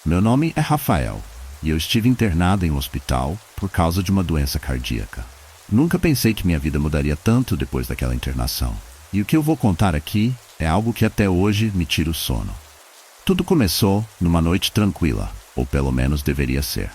Meu nome é Rafael e eu estive internado em um hospital por causa de uma doença cardíaca. Nunca pensei que minha vida mudaria tanto depois daquela internação. E o que eu vou contar aqui é algo que até hoje me tira o sono. Tudo começou numa noite tranquila, ou pelo menos deveria ser.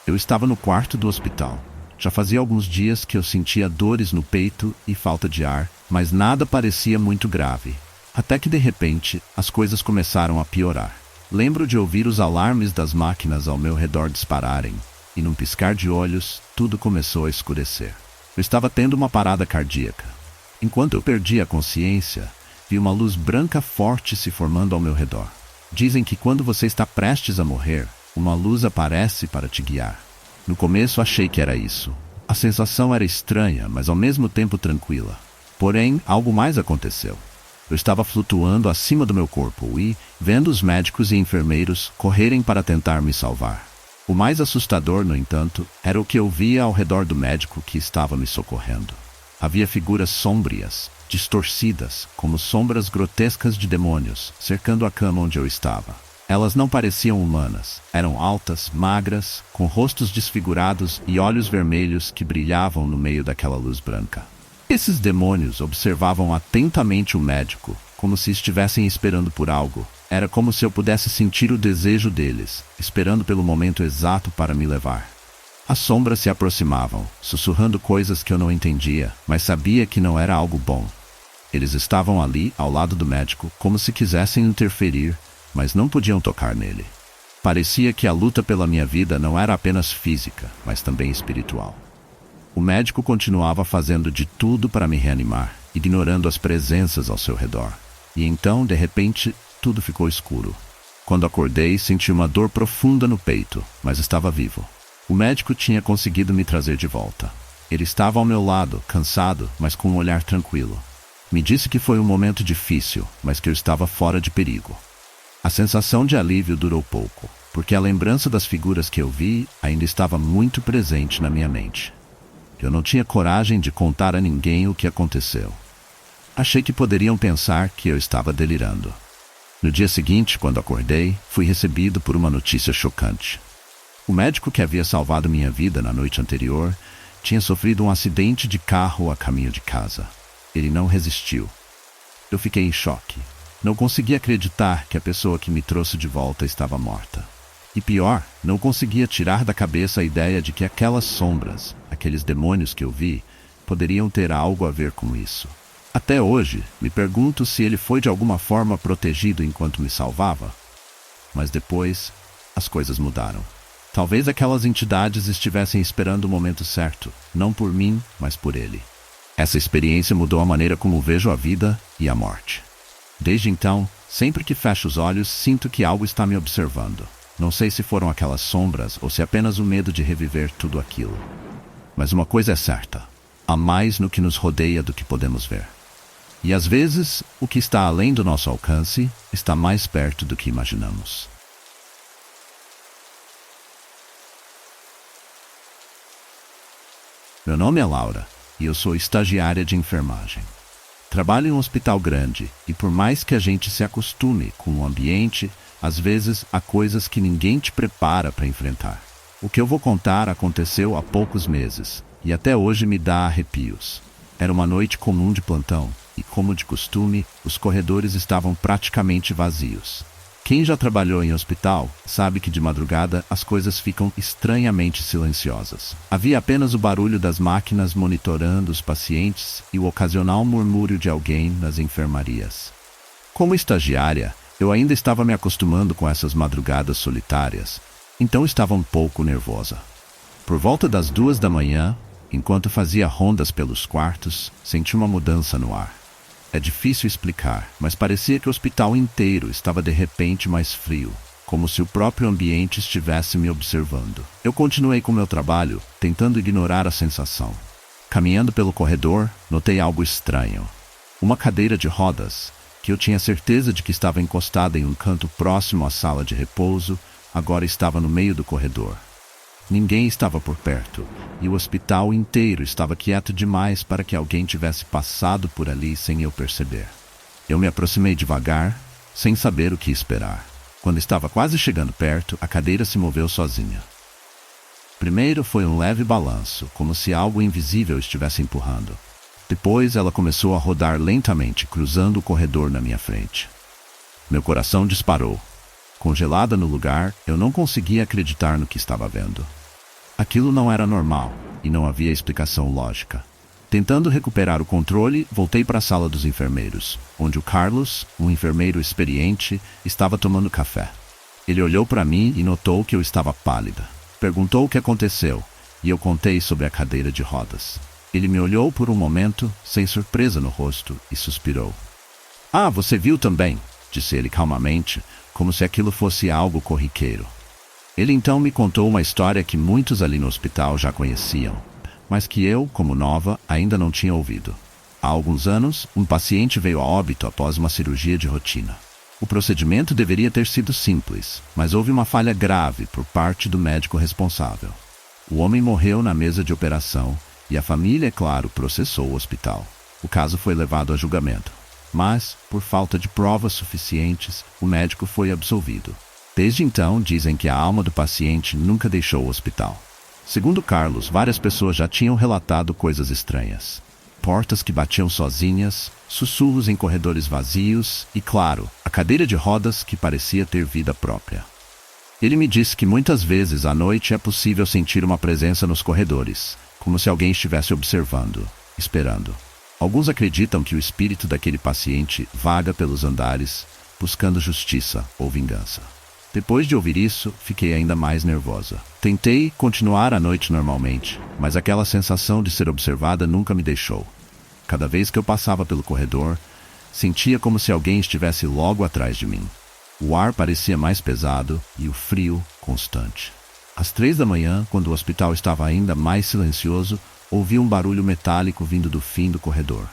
Eu estava no quarto do hospital. Já fazia alguns dias que eu sentia dores no peito e falta de ar, mas nada parecia muito grave. Até que de repente, as coisas começaram a piorar. Lembro de ouvir os alarmes das máquinas ao meu redor dispararem, e num piscar de olhos, tudo começou a escurecer. Eu estava tendo uma parada cardíaca. Enquanto eu perdia a consciência, vi uma luz branca forte se formando ao meu redor. Dizem que quando você está prestes a morrer, uma luz aparece para te guiar. No começo achei que era isso. A sensação era estranha, mas ao mesmo tempo tranquila. Porém, algo mais aconteceu. Eu estava flutuando acima do meu corpo e, vendo os médicos e enfermeiros correrem para tentar me salvar. O mais assustador, no entanto, era o que eu via ao redor do médico que estava me socorrendo. Havia figuras sômbrias, distorcidas, como sombras grotescas de demônios, cercando a cama onde eu estava. Elas não pareciam humanas. Eram altas, magras, com rostos desfigurados e olhos vermelhos que brilhavam no meio daquela luz branca. Esses demônios observavam atentamente o médico, como se estivessem esperando por algo. Era como se eu pudesse sentir o desejo deles, esperando pelo momento exato para me levar. As sombras se aproximavam, sussurrando coisas que eu não entendia, mas sabia que não era algo bom. Eles estavam ali, ao lado do médico, como se quisessem interferir, mas não podiam tocar nele. Parecia que a luta pela minha vida não era apenas física, mas também espiritual. O médico continuava fazendo de tudo para me reanimar, ignorando as presenças ao seu redor. E então, de repente, tudo ficou escuro. Quando acordei, senti uma dor profunda no peito, mas estava vivo. O médico tinha conseguido me trazer de volta. Ele estava ao meu lado, cansado, mas com um olhar tranquilo. Me disse que foi um momento difícil, mas que eu estava fora de perigo. A sensação de alívio durou pouco, porque a lembrança das figuras que eu vi ainda estava muito presente na minha mente. Eu não tinha coragem de contar a ninguém o que aconteceu. Achei que poderiam pensar que eu estava delirando. No dia seguinte, quando acordei, fui recebido por uma notícia chocante. O médico que havia salvado minha vida na noite anterior tinha sofrido um acidente de carro a caminho de casa. Ele não resistiu. Eu fiquei em choque. Não conseguia acreditar que a pessoa que me trouxe de volta estava morta. E pior, não conseguia tirar da cabeça a ideia de que aquelas sombras, aqueles demônios que eu vi, poderiam ter algo a ver com isso. Até hoje, me pergunto se ele foi de alguma forma protegido enquanto me salvava. Mas depois, as coisas mudaram. Talvez aquelas entidades estivessem esperando o momento certo, não por mim, mas por ele. Essa experiência mudou a maneira como vejo a vida e a morte. Desde então, sempre que fecho os olhos, sinto que algo está me observando. Não sei se foram aquelas sombras ou se apenas o medo de reviver tudo aquilo. Mas uma coisa é certa: há mais no que nos rodeia do que podemos ver. E às vezes, o que está além do nosso alcance está mais perto do que imaginamos. Meu nome é Laura e eu sou estagiária de enfermagem. Trabalho em um hospital grande e por mais que a gente se acostume com o ambiente, às vezes há coisas que ninguém te prepara para enfrentar. O que eu vou contar aconteceu há poucos meses e até hoje me dá arrepios. Era uma noite comum de plantão e, como de costume, os corredores estavam praticamente vazios. Quem já trabalhou em hospital sabe que de madrugada as coisas ficam estranhamente silenciosas. Havia apenas o barulho das máquinas monitorando os pacientes e o ocasional murmúrio de alguém nas enfermarias. Como estagiária, eu ainda estava me acostumando com essas madrugadas solitárias, então estava um pouco nervosa. Por volta das 2 da manhã, enquanto fazia rondas pelos quartos, senti uma mudança no ar. É difícil explicar, mas parecia que o hospital inteiro estava de repente mais frio, como se o próprio ambiente estivesse me observando. Eu continuei com meu trabalho, tentando ignorar a sensação. Caminhando pelo corredor, notei algo estranho. Uma cadeira de rodas, que eu tinha certeza de que estava encostada em um canto próximo à sala de repouso, agora estava no meio do corredor. Ninguém estava por perto, e o hospital inteiro estava quieto demais para que alguém tivesse passado por ali sem eu perceber. Eu me aproximei devagar, sem saber o que esperar. Quando estava quase chegando perto, a cadeira se moveu sozinha. Primeiro foi um leve balanço, como se algo invisível estivesse empurrando. Depois ela começou a rodar lentamente, cruzando o corredor na minha frente. Meu coração disparou. Congelada no lugar, eu não conseguia acreditar no que estava vendo. Aquilo não era normal, e não havia explicação lógica. Tentando recuperar o controle, voltei para a sala dos enfermeiros, onde o Carlos, um enfermeiro experiente, estava tomando café. Ele olhou para mim e notou que eu estava pálida. Perguntou o que aconteceu, e eu contei sobre a cadeira de rodas. Ele me olhou por um momento, sem surpresa no rosto, e suspirou. "Ah, você viu também", disse ele calmamente, como se aquilo fosse algo corriqueiro. Ele então me contou uma história que muitos ali no hospital já conheciam, mas que eu, como nova, ainda não tinha ouvido. Há alguns anos, um paciente veio a óbito após uma cirurgia de rotina. O procedimento deveria ter sido simples, mas houve uma falha grave por parte do médico responsável. O homem morreu na mesa de operação e a família, é claro, processou o hospital. O caso foi levado a julgamento, mas, por falta de provas suficientes, o médico foi absolvido. Desde então, dizem que a alma do paciente nunca deixou o hospital. Segundo Carlos, várias pessoas já tinham relatado coisas estranhas. Portas que batiam sozinhas, sussurros em corredores vazios e, claro, a cadeira de rodas que parecia ter vida própria. Ele me disse que muitas vezes à noite é possível sentir uma presença nos corredores, como se alguém estivesse observando, esperando. Alguns acreditam que o espírito daquele paciente vaga pelos andares, buscando justiça ou vingança. Depois de ouvir isso, fiquei ainda mais nervosa. Tentei continuar a noite normalmente, mas aquela sensação de ser observada nunca me deixou. Cada vez que eu passava pelo corredor, sentia como se alguém estivesse logo atrás de mim. O ar parecia mais pesado e o frio constante. Às 3 da manhã, quando o hospital estava ainda mais silencioso, ouvi um barulho metálico vindo do fim do corredor.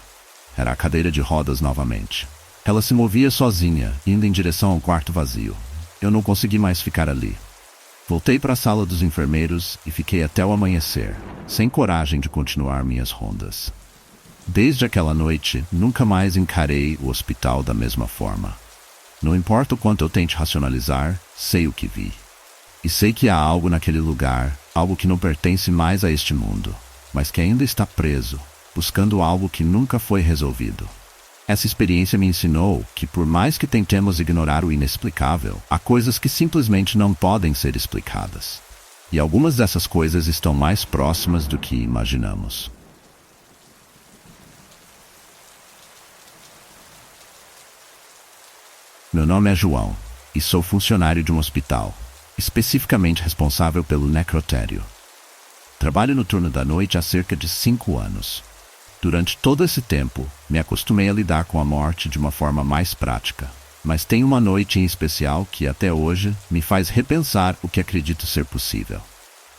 Era a cadeira de rodas novamente. Ela se movia sozinha, indo em direção ao quarto vazio. Eu não consegui mais ficar ali. Voltei para a sala dos enfermeiros e fiquei até o amanhecer, sem coragem de continuar minhas rondas. Desde aquela noite, nunca mais encarei o hospital da mesma forma. Não importa o quanto eu tente racionalizar, sei o que vi. E sei que há algo naquele lugar, algo que não pertence mais a este mundo, mas que ainda está preso, buscando algo que nunca foi resolvido. Essa experiência me ensinou que, por mais que tentemos ignorar o inexplicável, há coisas que simplesmente não podem ser explicadas. E algumas dessas coisas estão mais próximas do que imaginamos. Meu nome é João, e sou funcionário de um hospital, especificamente responsável pelo necrotério. Trabalho no turno da noite há cerca de 5 anos. Durante todo esse tempo, me acostumei a lidar com a morte de uma forma mais prática. Mas tem uma noite em especial que, até hoje, me faz repensar o que acredito ser possível.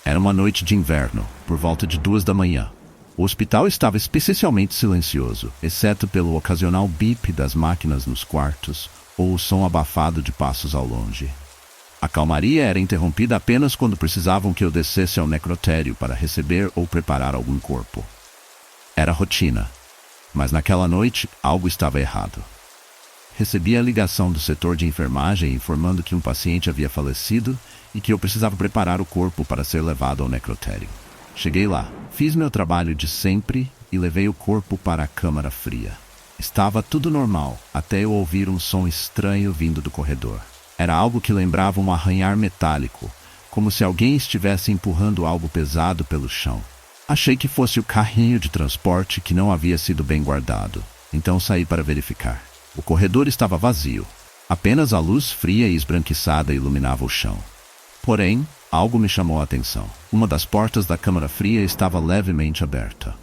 Era uma noite de inverno, por volta de 2 da manhã. O hospital estava especialmente silencioso, exceto pelo ocasional bip das máquinas nos quartos ou o som abafado de passos ao longe. A calmaria era interrompida apenas quando precisavam que eu descesse ao necrotério para receber ou preparar algum corpo. Era rotina, mas naquela noite algo estava errado. Recebi a ligação do setor de enfermagem informando que um paciente havia falecido e que eu precisava preparar o corpo para ser levado ao necrotério. Cheguei lá, fiz meu trabalho de sempre e levei o corpo para a câmara fria. Estava tudo normal, até eu ouvir um som estranho vindo do corredor. Era algo que lembrava um arranhar metálico, como se alguém estivesse empurrando algo pesado pelo chão. Achei que fosse o carrinho de transporte que não havia sido bem guardado, então saí para verificar. O corredor estava vazio. Apenas a luz fria e esbranquiçada iluminava o chão. Porém, algo me chamou a atenção. Uma das portas da câmara fria estava levemente aberta.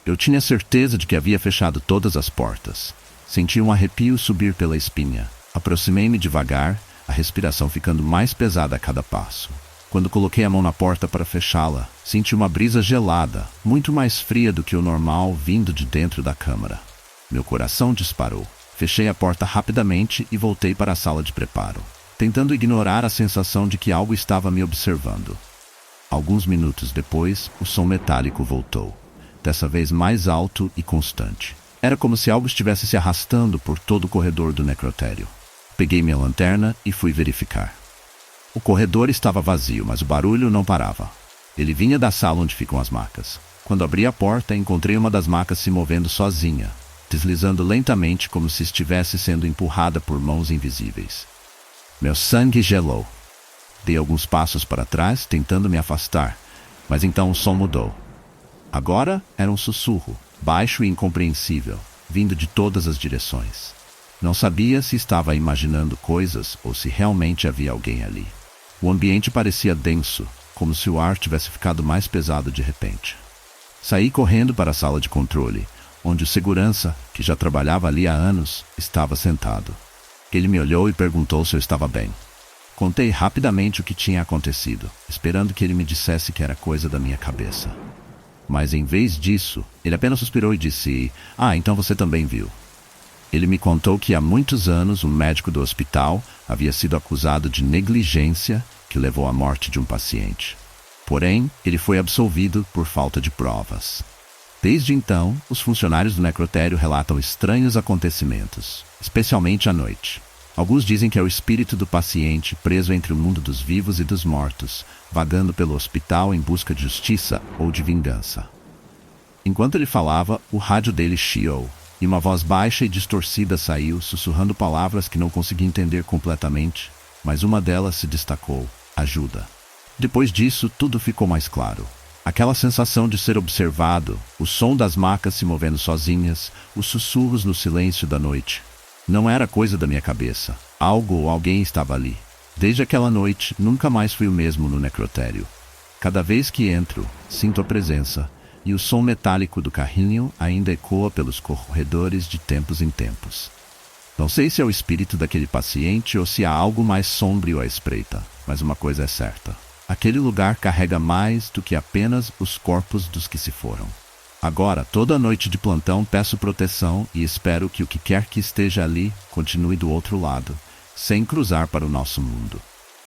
Eu tinha certeza de que havia fechado todas as portas. Senti um arrepio subir pela espinha. Aproximei-me devagar, a respiração ficando mais pesada a cada passo. Quando coloquei a mão na porta para fechá-la, senti uma brisa gelada, muito mais fria do que o normal vindo de dentro da câmara. Meu coração disparou. Fechei a porta rapidamente e voltei para a sala de preparo, tentando ignorar a sensação de que algo estava me observando. Alguns minutos depois, o som metálico voltou, dessa vez mais alto e constante. Era como se algo estivesse se arrastando por todo o corredor do necrotério. Peguei minha lanterna e fui verificar. O corredor estava vazio, mas o barulho não parava. Ele vinha da sala onde ficam as macas. Quando abri a porta, encontrei uma das macas se movendo sozinha, deslizando lentamente como se estivesse sendo empurrada por mãos invisíveis. Meu sangue gelou. Dei alguns passos para trás, tentando me afastar, mas então o som mudou. Agora era um sussurro, baixo e incompreensível, vindo de todas as direções. Não sabia se estava imaginando coisas ou se realmente havia alguém ali. O ambiente parecia denso, como se o ar tivesse ficado mais pesado de repente. Saí correndo para a sala de controle, onde o segurança, que já trabalhava ali há anos, estava sentado. Ele me olhou e perguntou se eu estava bem. Contei rapidamente o que tinha acontecido, esperando que ele me dissesse que era coisa da minha cabeça. Mas em vez disso, ele apenas suspirou e disse: então você também viu. Ele me contou que há muitos anos um médico do hospital havia sido acusado de negligência que levou à morte de um paciente. Porém, ele foi absolvido por falta de provas. Desde então, os funcionários do necrotério relatam estranhos acontecimentos, especialmente à noite. Alguns dizem que é o espírito do paciente preso entre o mundo dos vivos e dos mortos, vagando pelo hospital em busca de justiça ou de vingança. Enquanto ele falava, o rádio dele chiou, e uma voz baixa e distorcida saiu, sussurrando palavras que não consegui entender completamente, mas uma delas se destacou: ajuda. Depois disso, tudo ficou mais claro. Aquela sensação de ser observado, o som das macas se movendo sozinhas, os sussurros no silêncio da noite. Não era coisa da minha cabeça. Algo ou alguém estava ali. Desde aquela noite, nunca mais fui o mesmo no necrotério. Cada vez que entro, sinto a presença, e o som metálico do carrinho ainda ecoa pelos corredores de tempos em tempos. Não sei se é o espírito daquele paciente ou se há algo mais sombrio à espreita, mas uma coisa é certa: aquele lugar carrega mais do que apenas os corpos dos que se foram. Agora, toda noite de plantão, peço proteção e espero que o que quer que esteja ali continue do outro lado, sem cruzar para o nosso mundo.